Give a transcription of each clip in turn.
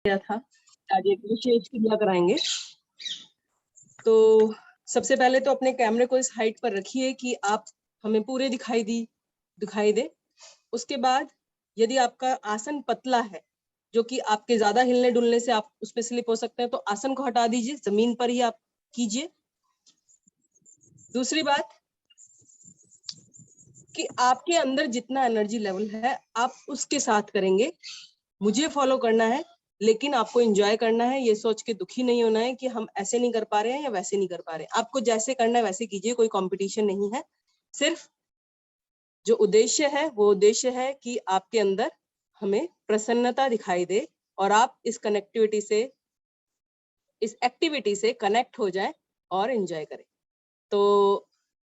गया था, आज एक विशेष क्रिया कराएंगे। तो सबसे पहले तो अपने कैमरे को इस हाइट पर रखिए कि आप हमें पूरे दिखाई दे। उसके बाद यदि आपका आसन पतला है, जो कि आपके ज्यादा हिलने डुलने से आप उस पर स्लिप हो सकते हैं, तो आसन को हटा दीजिए, जमीन पर ही आप कीजिए। दूसरी बात कि आपके अंदर जितना एनर्जी लेवल है आप उसके साथ करेंगे। मुझे फॉलो करना है, लेकिन आपको एंजॉय करना है। ये सोच के दुखी नहीं होना है कि हम ऐसे नहीं कर पा रहे हैं या वैसे नहीं कर पा रहे हैं। आपको जैसे करना है वैसे कीजिए, कोई कंपटीशन नहीं है। सिर्फ जो उद्देश्य है वो उद्देश्य है कि आपके अंदर हमें प्रसन्नता दिखाई दे और आप इस कनेक्टिविटी से, इस एक्टिविटी से कनेक्ट हो जाए और एंजॉय करें। तो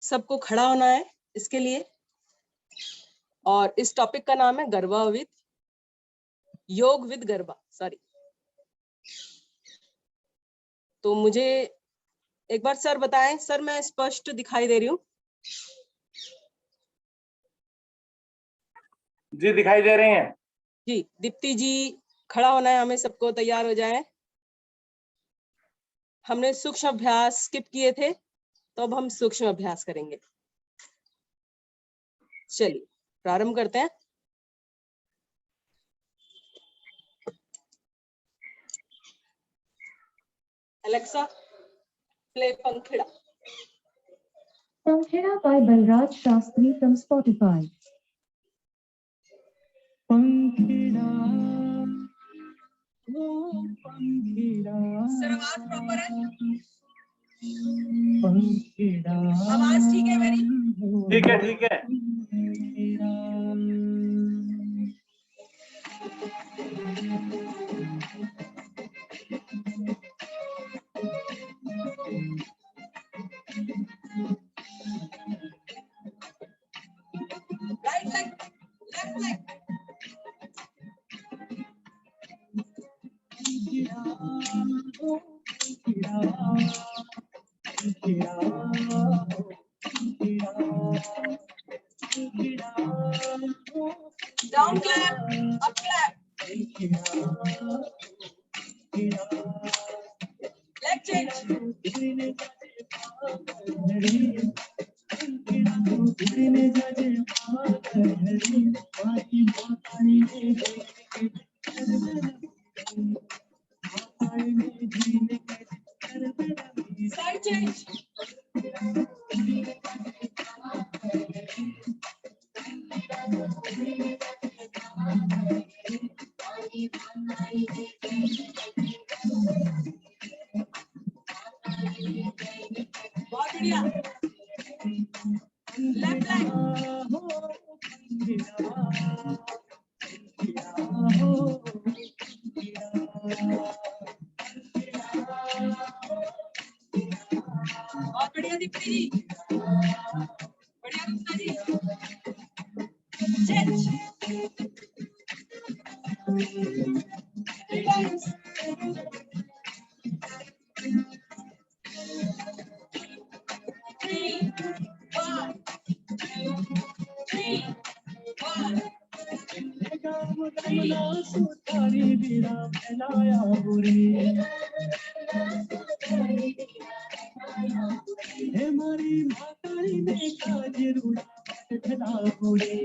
सबको खड़ा होना है इसके लिए। और इस टॉपिक का नाम है गरबा विद योग विद गरबा, सॉरी। तो मुझे एक बार सर बताएं, सर मैं स्पष्ट दिखाई दे रही हूँ? जी दिखाई दे रहे हैं जी। दीप्ति जी खड़ा होना है, हमें सबको तैयार हो जाए। हमने सूक्ष्म अभ्यास स्किप किए थे, तो अब हम सूक्ष्म अभ्यास करेंगे। चलिए प्रारंभ करते हैं। Alexa play Pankhida. Pankhida by Balraj Shastri from Spotify. Pankhida ओ पंखिड़ा सर आवाज प्रॉपर है? पंखिड़ा आवाज ठीक है मेरी? ठीक है ठीक है right leg, left leg. Down clap, up clap, leg change. Side change. बहुत बढ़िया। लेफ्ट लेग, बहुत बढ़िया दीप्ति जी, बढ़िया गुप्ता जी। Change 3 times। 3 1 2 3 1 सुतारी बिना फैलाया बुरे हमारी मातारी ने काज रूड़ा फैला बुरे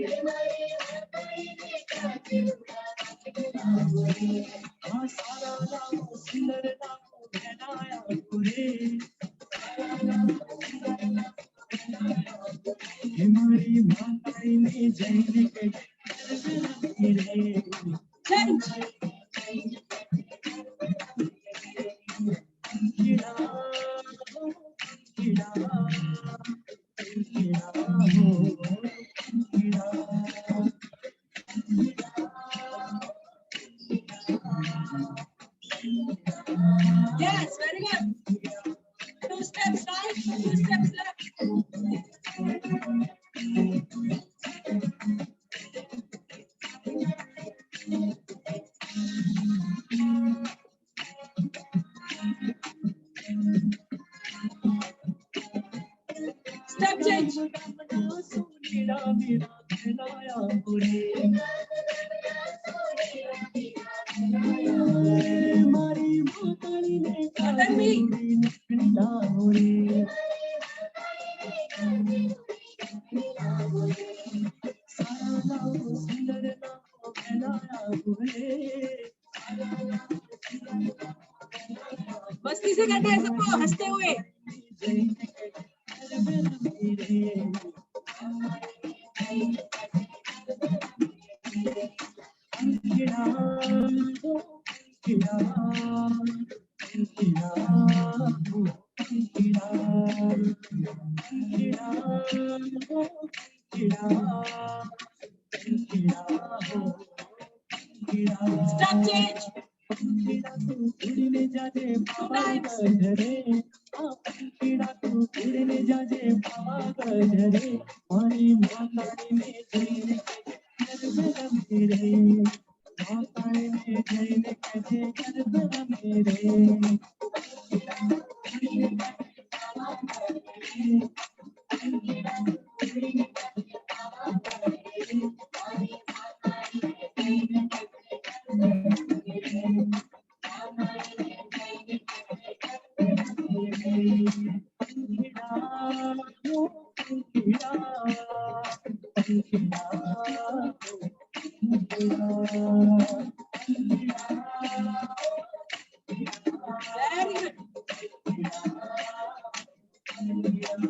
सारा नाम सुंदर नाम फैलाया बुरे हमारी मातारी ने जैन के change. Yes, very good. 2 steps right, 2 steps left. Step change. मस्ती से करना है सबको, हंसते हुए। Stop change. उड़ने जाजे बाबा गजरे कीड़ा तू उड़ने जाजे बाबा गजरे पानी माताड़ी में जैने मेरे माताड़ी में जैने कैसे कर मेरे Very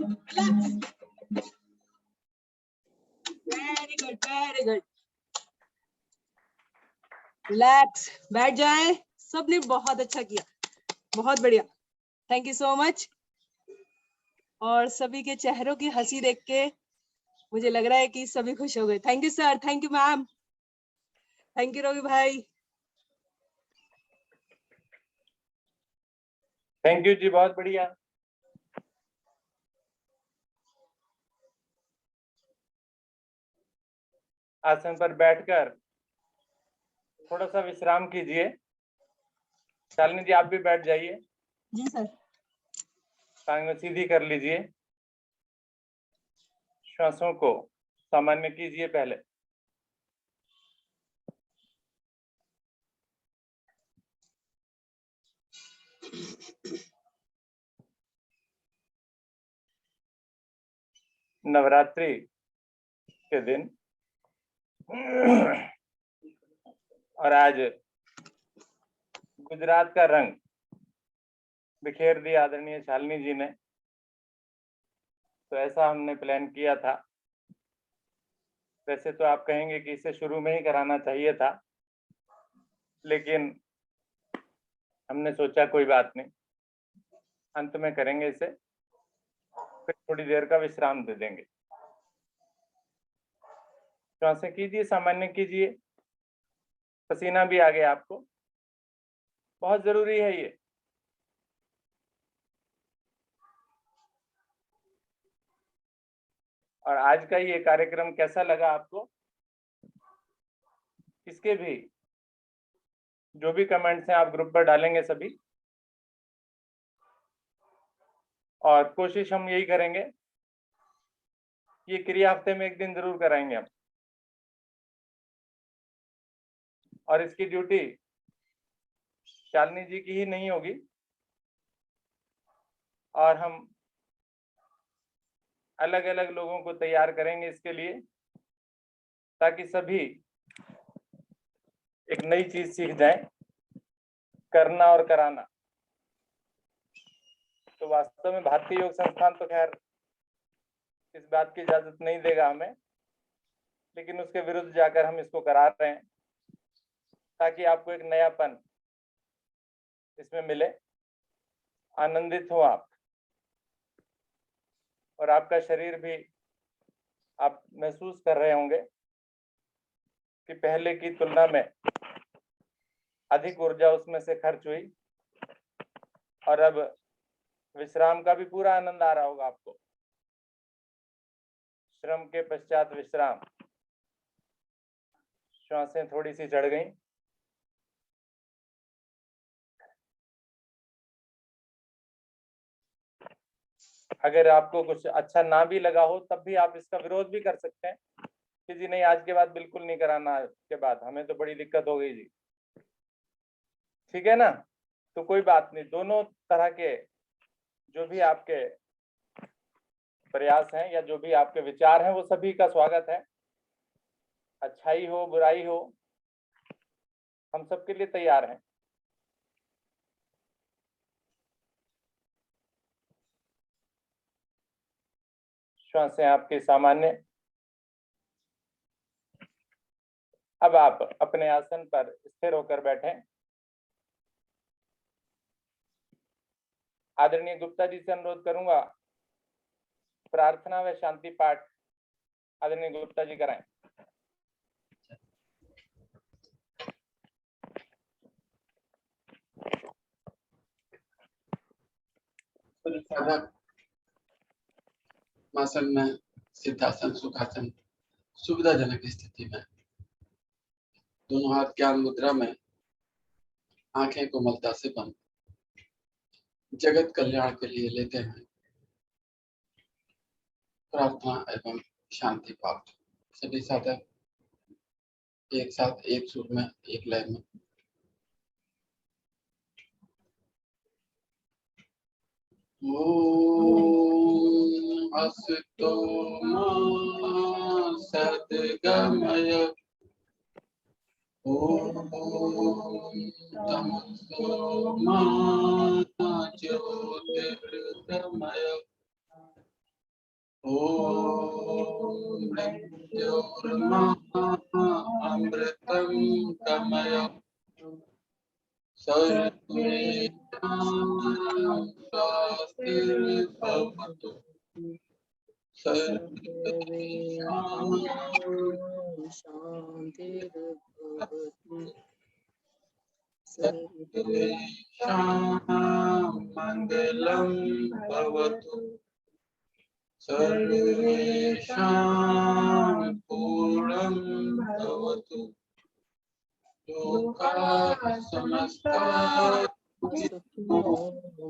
good. Relax. Very good, very good. Relax. बैठ जाए। सबने बहुत अच्छा किया, बहुत बढ़िया। Thank you so much. और सभी के चेहरों की हंसी देख के मुझे लग रहा है कि सभी खुश हो गए। Thank you sir, thank you ma'am, thank you Ravi भाई। थैंक यू जी, बहुत बढ़िया। आसन पर बैठकर थोड़ा सा विश्राम कीजिए। शालिनी जी, आप भी बैठ जाइए। जी सर। टांगें सीधी कर लीजिए। श्वासों को सामान्य कीजिए पहले। नवरात्रि के दिन और आज गुजरात का रंग बिखेर दिया आदरणीय शालिनी जी ने। तो ऐसा हमने प्लान किया था। वैसे तो आप कहेंगे कि इसे शुरू में ही कराना चाहिए था, लेकिन हमने सोचा कोई बात नहीं, अंत में करेंगे इसे, फिर थोड़ी देर का विश्राम दे देंगे। श्वासें कीजिए, सामान्य कीजिए। पसीना भी आ गया आपको, बहुत जरूरी है ये। और आज का ये कार्यक्रम कैसा लगा आपको? इसके भी जो भी कमेंट्स हैं आप ग्रुप पर डालेंगे सभी, और कोशिश हम यही करेंगे, ये क्रिया हफ्ते में एक दिन जरूर कराएंगे हम। और इसकी ड्यूटी शालिनी जी की ही नहीं होगी, और हम अलग अलग लोगों को तैयार करेंगे इसके लिए, ताकि सभी एक नई चीज सीख जाएं, करना और कराना। तो वास्तव में भारतीय योग संस्थान तो खैर इस बात की इजाजत नहीं देगा हमें, लेकिन उसके विरुद्ध जाकर हम इसको करा रहे हैं, ताकि आपको एक नयापन इसमें मिले, आनंदित हो आप, और आपका शरीर भी आप महसूस कर रहे होंगे कि पहले की तुलना में अधिक ऊर्जा उसमें से खर्च हुई, और अब विश्राम का भी पूरा आनंद आ रहा होगा आपको। श्रम के पश्चात विश्राम। श्वासें थोड़ी सी चढ़ गई। अगर आपको कुछ अच्छा ना भी लगा हो, तब भी आप इसका विरोध भी कर सकते हैं कि जी नहीं, आज के बाद बिल्कुल नहीं कराना, के बाद हमें तो बड़ी दिक्कत हो गई जी। ठीक है ना? तो कोई बात नहीं, दोनों तरह के जो भी आपके प्रयास हैं या जो भी आपके विचार हैं, वो सभी का स्वागत है। अच्छाई हो, बुराई हो, हम सबके लिए तैयार हैं। श्वासें आपके सामान्य। अब आप अपने आसन पर स्थिर होकर बैठें। आदरणीय गुप्ता जी से अनुरोध करूंगा, प्रार्थना व शांति पाठ आदरणीय गुप्ता जी कराएं। साधक आसन में, सिद्धासन, सुखासन, सुविधाजनक स्थिति में दोनों हाथ ज्ञान मुद्रा में, आंखें कोमलता से बंद, जगत कल्याण के लिए लेते हैं प्रार्थना एवं शांति पाठ। सभी साधक एक साथ एक सुर में, एक लय में। ओम असतो मा सद्गमय, ओम तमसो मा ज्योतिर्गमय, ओम मृत्योर्मा अमृतं गमय, सर्वेषां स्वस्तिर्भवतु, सर्वेषां शांतिर्भवतु, सर्वेषां मङ्गलं भवतु, सर्वेषां पूर्णं भवतु, लोकाः समस्ताः सुखिनो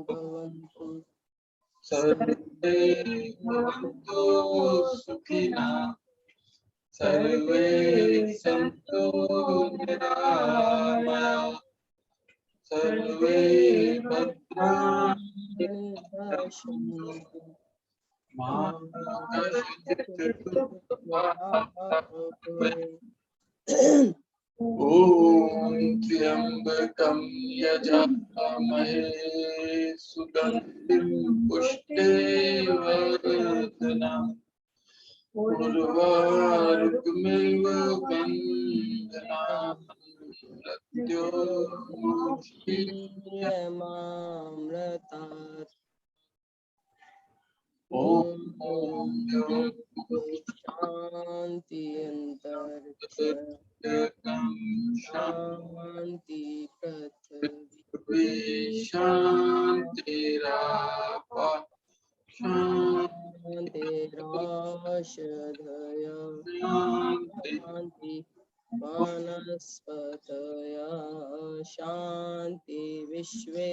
भवन्तु, सर्वे भवन्तु सुखिनः, सर्वे सन्तु निरामयाः, सर्वे भद्राणि पश्यन्तु मा कश्चित् ॐ त्र्यम्बकं यजामहे सुगन्धिं पुष्टिवर्धनम्, उर्वारुकमिव बन्धनान् मृत्युर्मुक्षीयमामृतात्। ॐ शांति अंतरिक्ष शांति पृथ्वी शान्तिरापः शान्तिराषधय शांति वनस्पतयः शांति विश्वे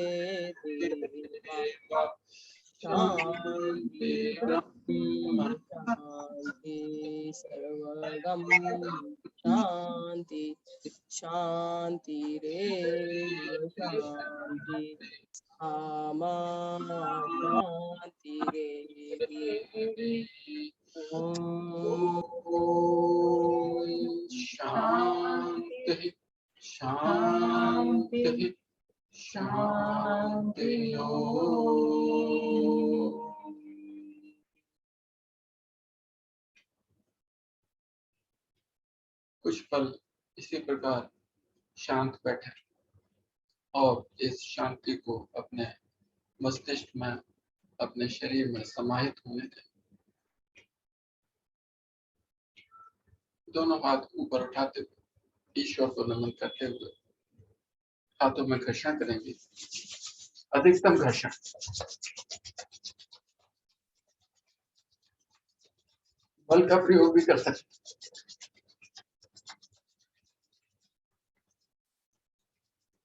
देवा शांति ब्रह्म शांति सर्वगम शांति शांतिरेव शांति सामा शांतिरेव। ओम शान्तिः शान्तिः शान्तिः। कुछ पल इसी प्रकार शांत बैठे और इस शांति को अपने मस्तिष्क में, अपने शरीर में समाहित होने दें। दोनों हाथ ऊपर उठाते हुए ईश्वर को नमन करते हुए हाथों में घर्षण करेंगे, अधिकतम घर्षण। बल का प्रयोग भी कर सकते।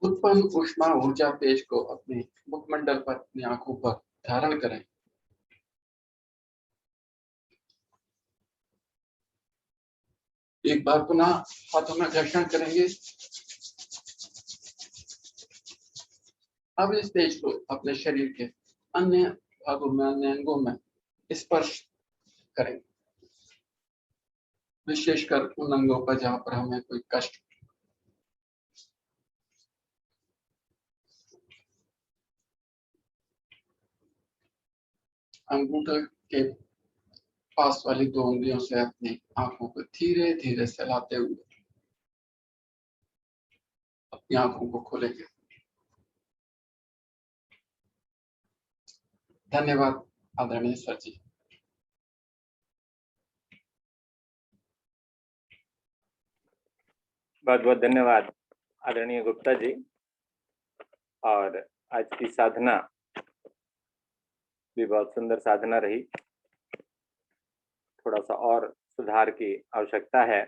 उत्पन्न ऊष्मा ऊर्जा तेज को अपने मुखमंडल पर, अपनी आंखों पर धारण करें। एक बार पुनः हाथों में घर्षण करेंगे। अब इस तेज को अपने शरीर के अन्य भागों में, अन्य अंगों में स्पर्श करेंगे, विशेषकर उन अंगों पर जहां पर हमें कोई कष्ट। अंगूठे के पास वाली 2 उंगलियों से अपनी आंखों को धीरे धीरे सहलाते हुए अपनी आंखों को खोलेंगे। धन्यवाद आदरणीय सर जी। बहुत बहुत धन्यवाद आदरणीय गुप्ता जी। और आज की साधना भी बहुत सुंदर साधना रही। थोड़ा सा और सुधार की आवश्यकता है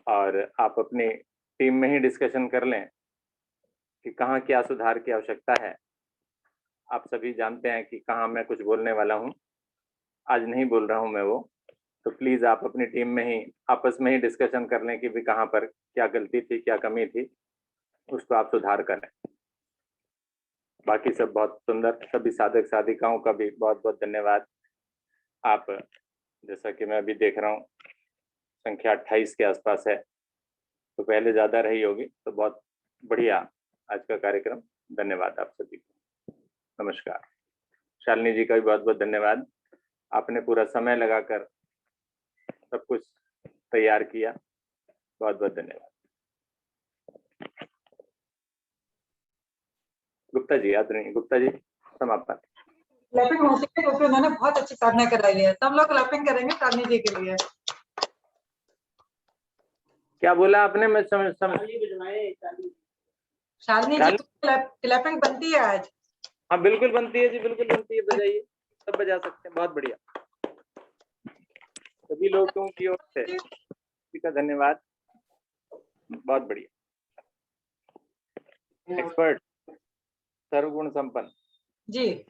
और आप अपनी टीम में ही डिस्कशन कर लें कि कहाँ क्या सुधार की आवश्यकता है। आप सभी जानते हैं कि कहाँ मैं कुछ बोलने वाला हूँ, आज नहीं बोल रहा हूँ मैं वो, तो प्लीज आप अपनी टीम में ही आपस में ही डिस्कशन कर लें कि भी कहाँ पर क्या गलती थी, क्या कमी थी, उसको आप सुधार करें। बाकी सब बहुत सुंदर। सभी साधक साधिकाओं का भी बहुत बहुत धन्यवाद। आप जैसा कि मैं अभी देख रहा हूँ संख्या 28 के आसपास है, तो पहले ज्यादा रही होगी, तो बहुत बढ़िया आज का कार्यक्रम। धन्यवाद आप सभी को। नमस्कार। शालिनी जी का भी बहुत बहुत धन्यवाद, आपने पूरा समय लगाकर सब कुछ तैयार किया। बहुत बहुत धन्यवाद। गुप्ता जी, आदरणीय गुप्ता जी, समापन। क्लैपिंग होती है क्योंकि उन्होंने बहुत अच्छी साधना कराई है। सब लोग क्लैपिंग करेंगे शालिनी जी के लिए। क्या बोला आपने? मैं समझ शालिनी जी क्लैपिंग बनती है आज। हाँ बिल्कुल बनती है जी, बिल्कुल बनती है। बजाइए, सब बजा सकते हैं। बहुत बढ़िया, सभी लोगों की ओर से सभी का धन्यवाद। बहुत बढ़िया। एक्सपर्ट, सर्वगुण संपन्न जी,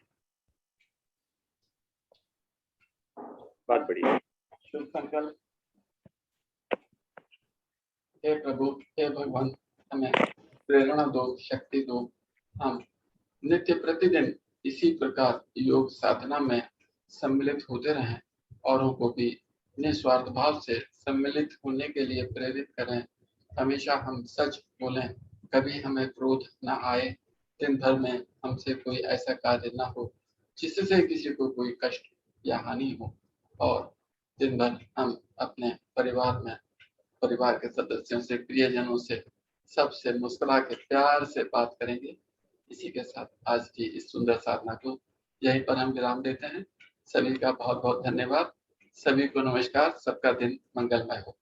बहुत बढ़िया। शुभ संकल्प। हे प्रभु, हे भगवान, हमें प्रेरणा दो, शक्ति दो। हम नित्य प्रतिदिन इसी प्रकार योग साधना में सम्मिलित होते रहें, औरों को भी निस्वार्थ भाव से सम्मिलित होने के लिए प्रेरित करें। हमेशा हम सच बोलें, कभी हमें क्रोध न आए। दिन भर में हमसे कोई ऐसा कार्य न हो जिससे किसी को कोई कष्ट या हानि हो। और दिन भर हम अपने परिवार के सदस्यों से, प्रियजनों से, सबसे मुस्कुरा के प्यार से बात करेंगे। इसी के साथ आज की इस सुंदर साधना को यहीं पर हम विराम देते हैं। सभी का बहुत बहुत धन्यवाद। सभी को नमस्कार। सबका दिन मंगलमय हो।